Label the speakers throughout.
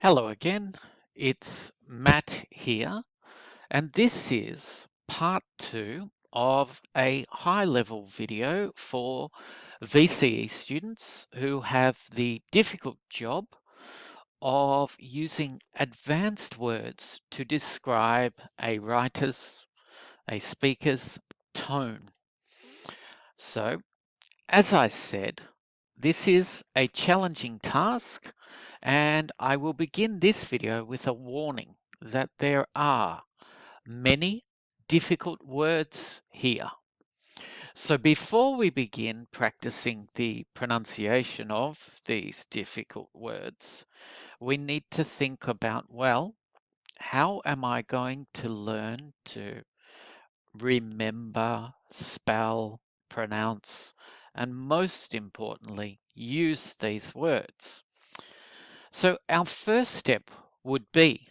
Speaker 1: Hello again, it's Matt here, and this is part two of a high-level video for VCE students who have the difficult job of using advanced words to describe a writer's, a speaker's tone. So, as I said, this is a challenging task, and I will begin this video with a warning that there are many difficult words here. So before we begin practicing the pronunciation of these difficult words, we need to think about, well, how am I going to learn to remember, spell, pronounce, and most importantly, use these words? So our first step would be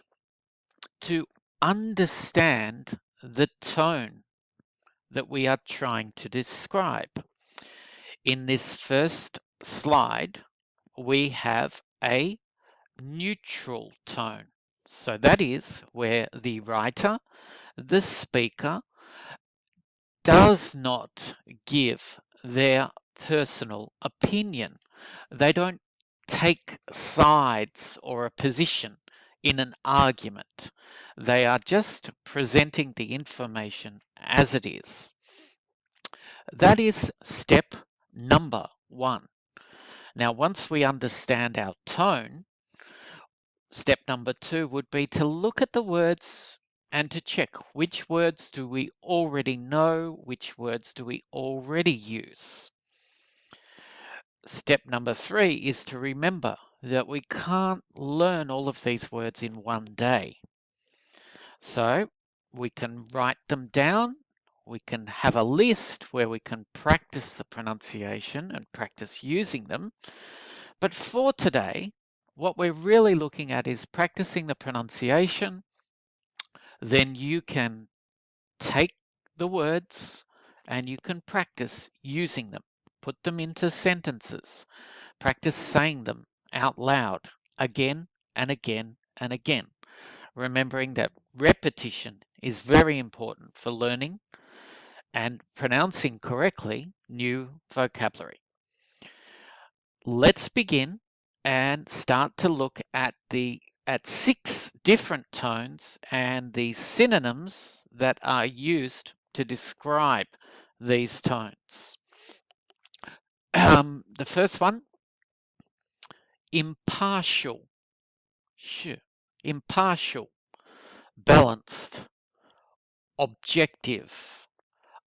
Speaker 1: to understand the tone that we are trying to describe. In this first slide, we have a neutral tone. So that is where the writer, the speaker, does not give their personal opinion. They don't take sides or a position in an argument. They are just presenting the information as it is. That is step number one. Now, once we understand our tone, step number two would be to look at the words and to check which words do we already know, which words do we already use. Step number three is to remember that we can't learn all of these words in one day. So we can write them down. We can have a list where we can practice the pronunciation and practice using them. But for today, what we're really looking at is practicing the pronunciation. Then you can take the words and you can practice using them. Put them into sentences. Practice saying them out loud again and again and again. Remembering that repetition is very important for learning and pronouncing correctly new vocabulary. Let's begin and start to look at six different tones and the synonyms that are used to describe these tones. The first one, impartial. Impartial, balanced, objective,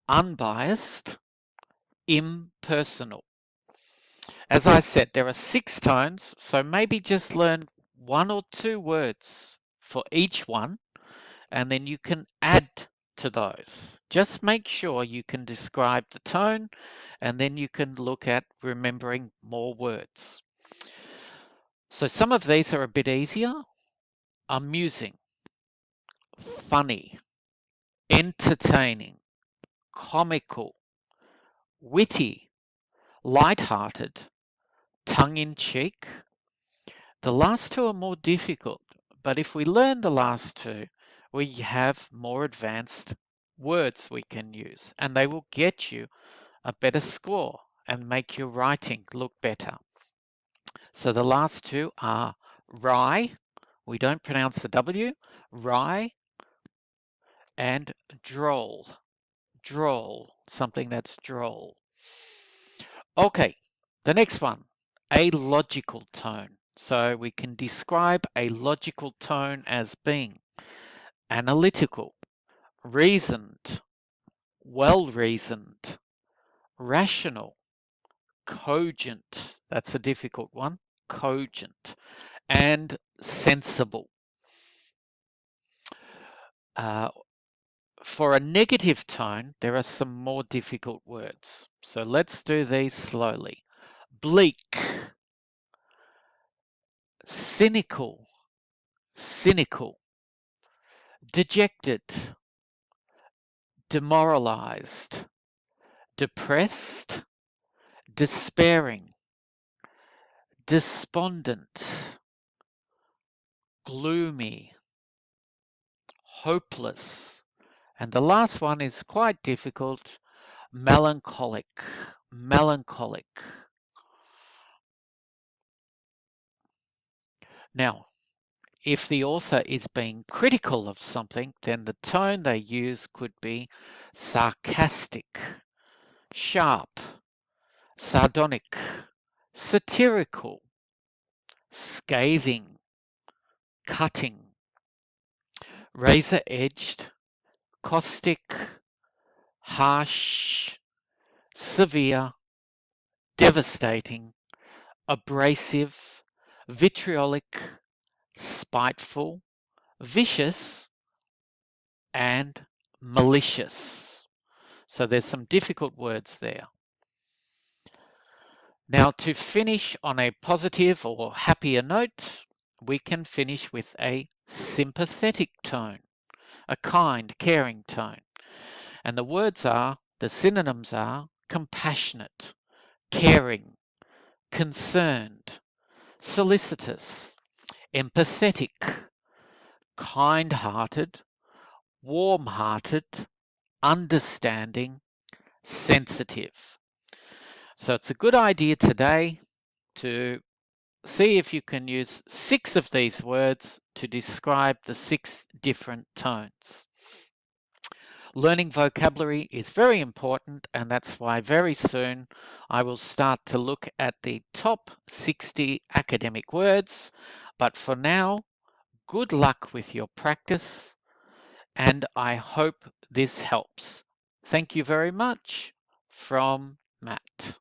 Speaker 1: unbiased, impersonal. As I said, there are six tones, so maybe just learn one or two words for each one, and then you can add to those. Just make sure you can describe the tone, and then you can look at remembering more words. So some of these are a bit easier. Amusing, funny, entertaining, comical, witty, light-hearted, tongue-in-cheek. The last two are more difficult, but if we learn the last two, we have more advanced words we can use, and they will get you a better score and make your writing look better. So the last two are wry, we don't pronounce the W, wry, and droll, something that's droll. Okay, the next one, a logical tone. So we can describe a logical tone as being analytical, reasoned, well-reasoned, rational, cogent. That's a difficult one. Cogent and sensible. Uh, for a negative tone, there are some more difficult words. So let's do these slowly. Bleak, cynical, dejected, demoralized, depressed, despairing, despondent, gloomy, hopeless. And the last one is quite difficult, melancholic, melancholic. Now, if the author is being critical of something, then the tone they use could be sarcastic, sharp, sardonic, satirical, scathing, cutting, razor-edged, caustic, harsh, severe, devastating, abrasive, vitriolic, spiteful, vicious, and malicious. So there's some difficult words there. Now, to finish on a positive or happier note, we can finish with a sympathetic tone, a kind, caring tone. And the synonyms are compassionate, caring, concerned, solicitous, empathetic, kind-hearted, warm-hearted, understanding, sensitive. So it's a good idea today to see if you can use 6 of these words to describe the 6 different tones. Learning vocabulary is very important, and that's why very soon I will start to look at the top 60 academic words. But for now, good luck with your practice, and I hope this helps. Thank you very much from Matt.